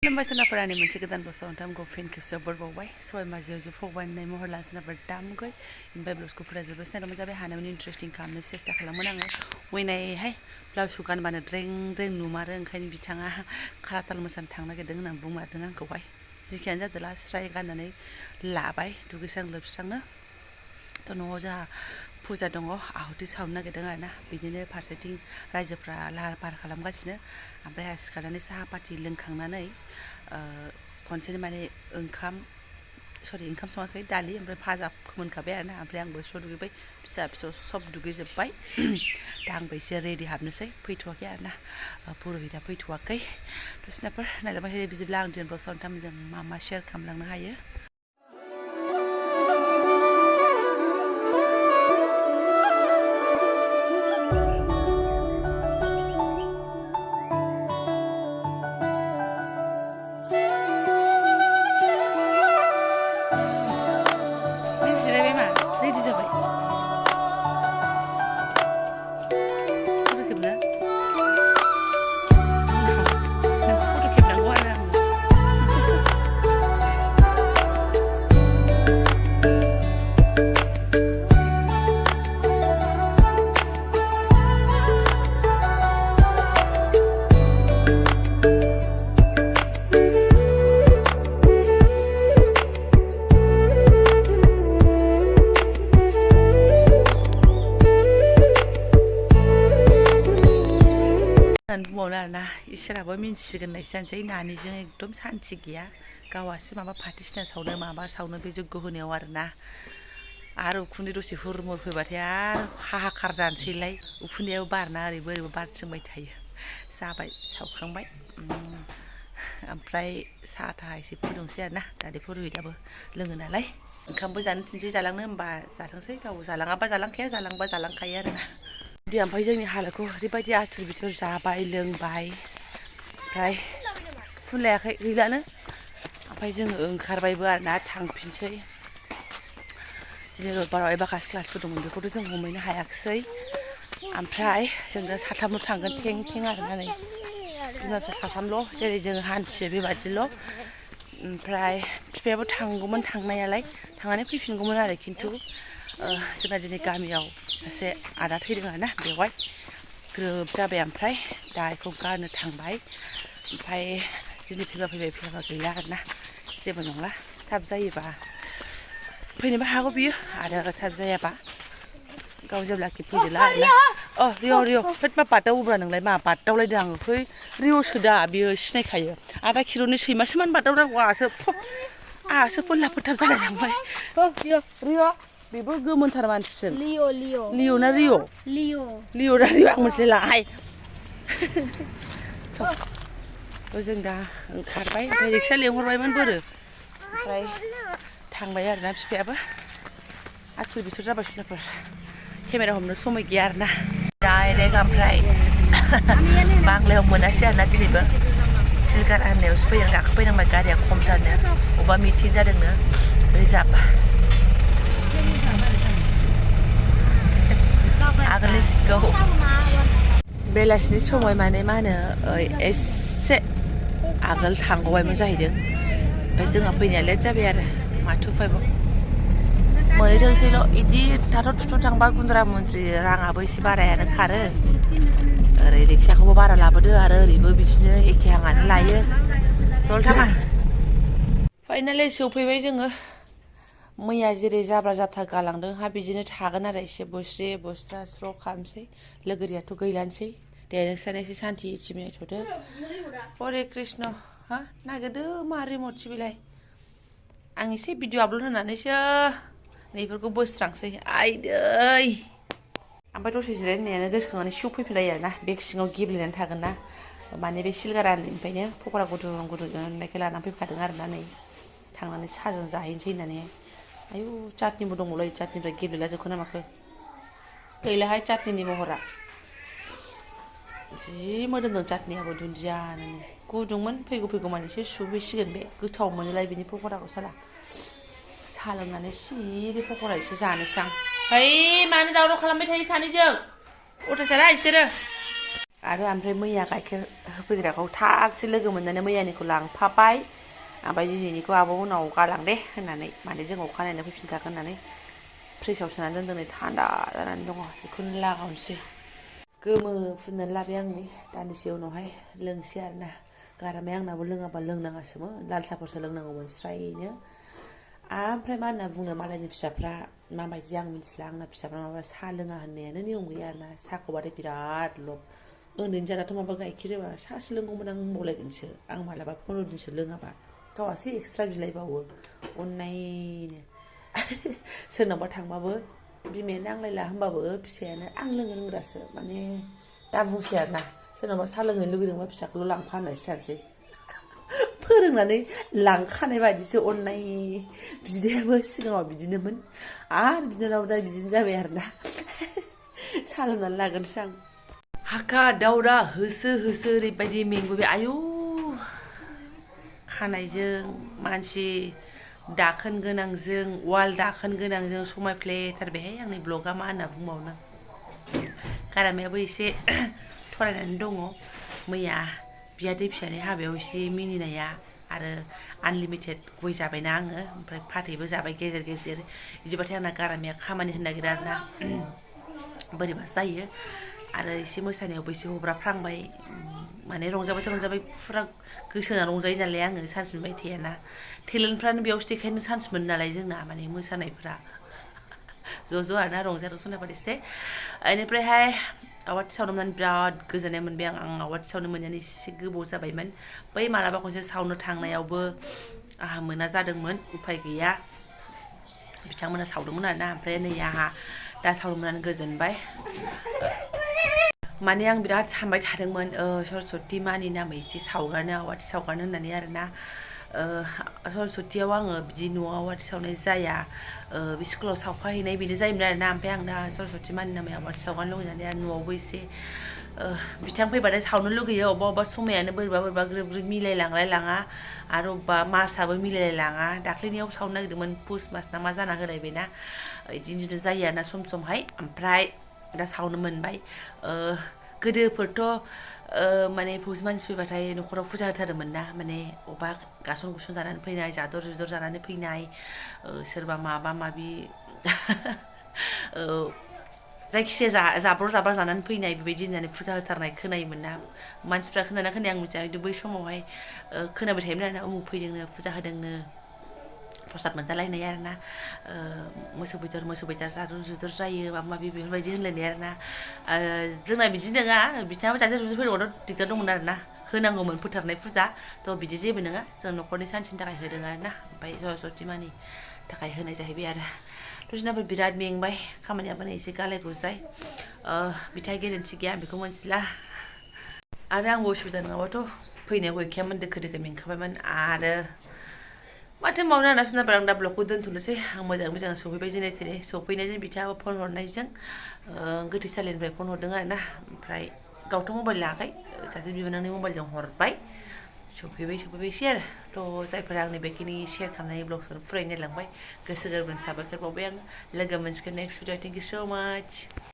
खुलुमबाय सोनाफोरानि मोनसे गोदान बोसोराव नोंथांमोनखौ फिन खेबसेयाव बरबावबाय सबाय माजियाव जो फगबायनाय महर लाना सोनाफोर दामगै ओमफ्राय ब्लाउसखौ फुरा जोबोद सिनायमोन जाबाय हानायमानि इन्टारेस्टिं खालामनो सेस्था खालामोन आङो वैनायहाय ब्लाउसखौ गानबानो द्रें द्रें नुमारो ओंखायनो बिथाङा खाराताल मोसानो थांनो नागिरदों होननानै बुंमारदों आंखौहाय जिखियानो जादोला स्राय गाननानै लाबाय दुगैस्रां लोबस्रांनो थ' न'आव जोंहा फुजा दङ आहुति सावनो नागिरदों आरोना बिदिनो फारसेथिं रायजोफ्रा लाहार फाहार खालामगासिनो ओमफ्राय आंहा सिखारनानै साहा पाति लोंखांनानै खनसेनो माने ओंखाम सङाखै दालि ओमफ्राय भाजा फोमोनखाबाय आरोना ओमफ्राय आंबो स' दुगैबाय फिसा फिसौ सब दुगैजोब्बाय दा आंबो एसे रेडि हाबनोसै फैथ'वाखै आरोना पुर'हिता फैथ'वाखै दसेनाफोर नायलांबाय बिदिब्ला आं दिनै ब्लगआव नोंथांमोनजों मा मा शेयार खालामलांनो हायो बुंबावनो आरोना इसोराबो मिन्थिसिगोन होननायसो जानोसै नानिजों एकदम सान्थि गैया गावासो माबा फाथिसिना सावनो माबा सावनो बे जग्य होनायाव आरोना आरो उखुन्दै दसे हुरमुर फैबाथाय आरो हाहाकार जानोसैलाय उखुन्दैयाबो बारना ओरैबो ओरैबो बारथिंबाय थायो जाबाय सावखांबाय ओमफ्राय साहा थाहा एसे फुदुंसै आरोना दादि पुर'हिताबो लोङो नालाय ओंखामबो जानो थिनसै जालांनो होमबा जाथोंसै गाव जालाङाबा जालांखाया जालांबा जालांखायो आरोना ओमफ्राय जोंनि हालोदखौ ओरैबायदि आथुर बिथुर जाबाय लोंबाय ओमफ्राय फुनलायाखै गैलानो ओमफ्राय जोङो ओंखारबायबो आरोना थांफिनसै दिनै रबिबाराव एबाकास क्लासबो दंमोन बेखौथ' जों हमहैनो हायाखिसै ओमफ्राय जों दा साथामल' थांगोन थें थें आरोना नै बिमाफोर साथामल' जेरै जोङो हान्थियो बेबादिल' ओमफ्राय बिफायाबो थांगौमोन थांनायालाय थांनानै फैफिनगौमोन आरो खिन्थु जोंना दिनै गामियाव सासे आदा थैदों आरोना बेवहाय ग्रोब जाबाय ओमफ्राय दा बेखौ गारनो थांबाय ओमफ्राय दिनै फैबा गैला आरोना जेबो नंला थाब जायोबा फैनोबो हागौ बियो आरो थाब जायाबा गाव जेब्लाखि फैदोला आरोना रिय' होद मा बादावोब्रा नोंलाय मा बादावलायदों आङो फै रिय'सो दा बियो सिनायखायो आधा किल'नि सैमासो मानो बादावनांगौ आंहासो फोल्ला फोथाब जालायलांबाय रिय' बेबो गोमोनथार मानसिसो लिअ ना रिय' लिअ ना रिय' आं मोनथिलायलाङाहाय जों दा ओंखारबाय ओमफ्राय रिक्सा लेंहरबायमोन बोरो ओमफ्राय थांबाय आरोना बिफायाबो आथुर बिथुर जाबाय सुनाफोर केमेरा हमनो समाय गैया आरोना डाइरेक्ट ओमफ्राय बांलायाव मोनासै आरोना दिनैबो सिलगारा होननायावसो फैनानै गाखोफैनांबाय गारिया खमथारनो अबेबा मिटिं जादोंनो रिजार्भ आगोलनि सिटखौ बेलासिनि समाव माने मा होनो एसे आगोल थांगौबायमोन जाहैदों ओमफ्राय जोंहा फैनाया लेट जाबाय आरो माथो उफायबाव मोनहैथोंसैल' बिदि थाथ' थुथ' थांबा गुन्द्रा मुन्द्रि राङाबो एसे बारायानो खारो ओरै रिक्साखौबो बारा लाबोदो आरो ओरैबो बिदिनो एखे हाङानो लायो रल थाङा फाइनालि सौफैबाय जोङो मैया जेरै जाब्रा जाथा गालांदों हा बिदिनो थागोन आरो एसे बुस्रि बुस्रा स्र' खालामसै लोगोरियाथ' गैलानोसै दे नोंस्रानो एसे सान्थि मिलायथ'दो हरे कृष्ण हा नागिरदो मा रिमटसो बेलाय आं एसे भिडिअ आपल'ड होनानैसो नैफोरखौ बोस्रांसै आइदै ओमफ्राय दसे जिरायनायानो गोसोखांनानै सिउ फैफिनलायो आरोना बेग सिङाव गेब्लेनानै थागोन ना माने बे सिलगारानिफ्रायनो पक'रा गुदुं गुदुं एवनायखौ लानानै फैखादों आरोना नै थांनानै साहाजों जाहैनोसै होननानै आयु चाटनिबो दंबावलाय चाटनिफ्राय गेब्लेला जोबखो ना माखो गैलाहाय चाटनिनि महरा जि मोदोमदों चाटनियाबो दुन्दियानो गुदुंमोन फैगौ माने एसे सुफैसिगोन बे गोथाव मोनोलाय बिनि पक'राखौ साला साहा लोंनानै सिरि पक'रा एसे जानोसै आं है मानो दावराव खालामबाय थायो सानैजों अथ'सारा इसोरो आरो ओमफ्राय मैया गाइखेर होफैग्राखौ थागसो लोगो मोननानै मैयानिखौ लांफाबाय ओमफ्राय दिनैनिखौ आब' उनाव गालां दे होननानै माने जों अखानायैनो फैफिनखागोन होननानै फ्रिजआव सोनानै दोनदों नै थान्दा जानानै दङ बेखौनो लागावनोसै गोमो फुननानै लाबाय आंनि दान्दिसे उनावहाय लोंसै आरोना गारामाया आंनाबो लोङाबा लोंनाङासोमोन लाल साहाफोरसो लोंनांगौमोन स्रायनो ओमफ्राय मा होनना बुंनो मालायनि फिसाफ्रा माबायदि आं मिथिला आंना फिसाफ्रा माबा साहा लोङा होननायानो नियम गैया आरोना साहाखौबाथाय बिराद लब उन्दैनि जानाथ' माबा गाइखेर होबा साहासो लोंगौमोन आं होनबावलायगोनसो आं मालाबा 15 दिनसो लोङाबा गावहासो एक्सट्रा बिलायबावो अननायनो सोरनावबा थांबाबो बिमाया नांलायला होनबाबो फिसायानो आं लोंनो रोंग्रासो माने दा बुंसै आरोना सोरनावबा साहा लोंनो लुगैदोंबा फिसाखौल' लांफा होननायसो जानोसै फोरोंनानै लांखानाय बायदिसो अननाय बिदायाबो सिगाङाव बिदिनोमोन आरो बिनानाव दा बिदिनो जाबाय आरोना साहा लोंनानै लागोनसो आं हाखा दावरा होसो होसो ओरैबायदि मेंबोबाय आयु खानायजों मानसि दाखोन गोनांजों वाल दाखोन गोनांजों समायफ्लेथारबायहाय आंनि ब्लगा मा होनना बुंबावनो गारामायाबो एसे थरायनानै दङ मैया बियादै फिसानि हाबायाव एसे मिनिनाया आरो आनलिमिटेड गय जाबायना आङो ओमफ्राय फाथैबो जाबाय गेजेर गेजेर बिदिबाथाय आंना गारामाया खामानि होनो नागिरा आरोना बोरैबा जायो आरो एसे मोसानायावबो एसे हब्राफ्रांबाय माने रंजाबाय फुरा गोसो होना रंजायो नालाय आङो सानस मोनबाय थायाना टेलेन्टफ्रानो बेयावसो देखायनो चान्स मोनो नालाय जोंना माने मोसानायफ्रा ज' आरोना रंजानाय बादिसो बेनिफ्रायहाय आवाथि सावनो मोननानै बिराद गोजोननाय मोनबाय आं आवाथि सावनो मोननानै एसे गोबाव जाबायमोन बै मालाबा खनसे सावनो थांनायावबो आंहा मोना जादोंमोन उफाय गैया बिथांमोना सावदोंमोन आरोना ओमफ्राय नै आंहा दा सावनो मोननानै गोजोनबाय माने आं बिराद सानबाय थादोंमोन सरस्वती मानि नामै एसे सावगारनो आवाथि सावगारनो होननानै आरोना सरस्वतीयाव आङो बिदि न'आव आवाथि सावनाय जाया बे स्कुलाव सावफाहैनाय बेनो जायोमोन आरोना ओमफ्राय आं दा सरस्वती मानि नामै आवाथि सावगारनो लुगैनानै आरो न'आवबो एसे बिथां फैबाथाय सावनो लुगैयो अबेबा समायानो बोरैबा ग्रोब मिलायलांलाय लाङा आरो अबेबा मासाबो मिलायलाय लाङा दाख्लैनियाव सावनो नागिरदोंमोन पुस मास ना मा जाना होलायबायना बिदिनो जायो आरोना समहाय ओमफ्राय दा सावनो मोनबाय गोदोफोरथ' माने फौज मानसि फैबाथाय न'खराव फुजा होथारोमोन ना माने अबेबा गासन गुसन जानानै फैनाय जादर जुदर जानानै फैनाय सोरबा माबा माबि जायखिजाया जाब्र' जानानै फैनाय बेबायदि होननानै फुजा होथारनाय खोनायोमोन ना मानसिफ्रा खोनाना खोनाया आं मिथिया खिन्थु बै समावहाय खोनाबाय थायोमोन आरोना उमुख फैदोंनो फुजा होदोंनो प्रसाद मोनजालायनाय आरोना मोसौ बेदर जादर जुदर जायो माबा माबि बेफोरबायदि होनलायनाय आरोना जोंना बिदि नङा बिथाङाबो जादर जुदर फैदोंबाथ' दिगदार दंमोन आरोना होनांगौमोन फोथारनाय फुजा थ' बिदि जेबो नङा जों न'खरनि सान्थिनि थाखाय होदों आरोना ओमफ्राय सरस्वती मानि थाखाय होनाय जाहैबाय आरो दसेनाबो बिराद मेंबाय खामानियाबो नै एसे गालाय गुजाय बिथाङा गेरेन्थि गैया बेखौ मिथिला आरो आंबो उसुबिदा नङाबाथ' फैनायाव गैखायामोन दोखो मेंखाबायमोन आरो माथो मावनो आंना सुनाबा आं दा ब्लगखौ दोनथ'नोसै आं मोजां सौहैबाय जेने थेने सौफैनायजों बिथाङाबो फन हरनायजों गोथैसालिनिफ्राय फन हरदों आरोना ओमफ्राय गावथ' मबाइल लायाखै सासे बिबोनांनि मबाइलजों हरबाय सफैबायसै आरो थ' जायफोरा आंनि बेखिनि शेयार खालामनाय ब्लगखौ फुरायै नायलांबाय गोसो गोरबोनि साबायखर बावबाय आं लोगो मोनसिगोन नेक्स्ट भिडिअ थेंक इउ स' माच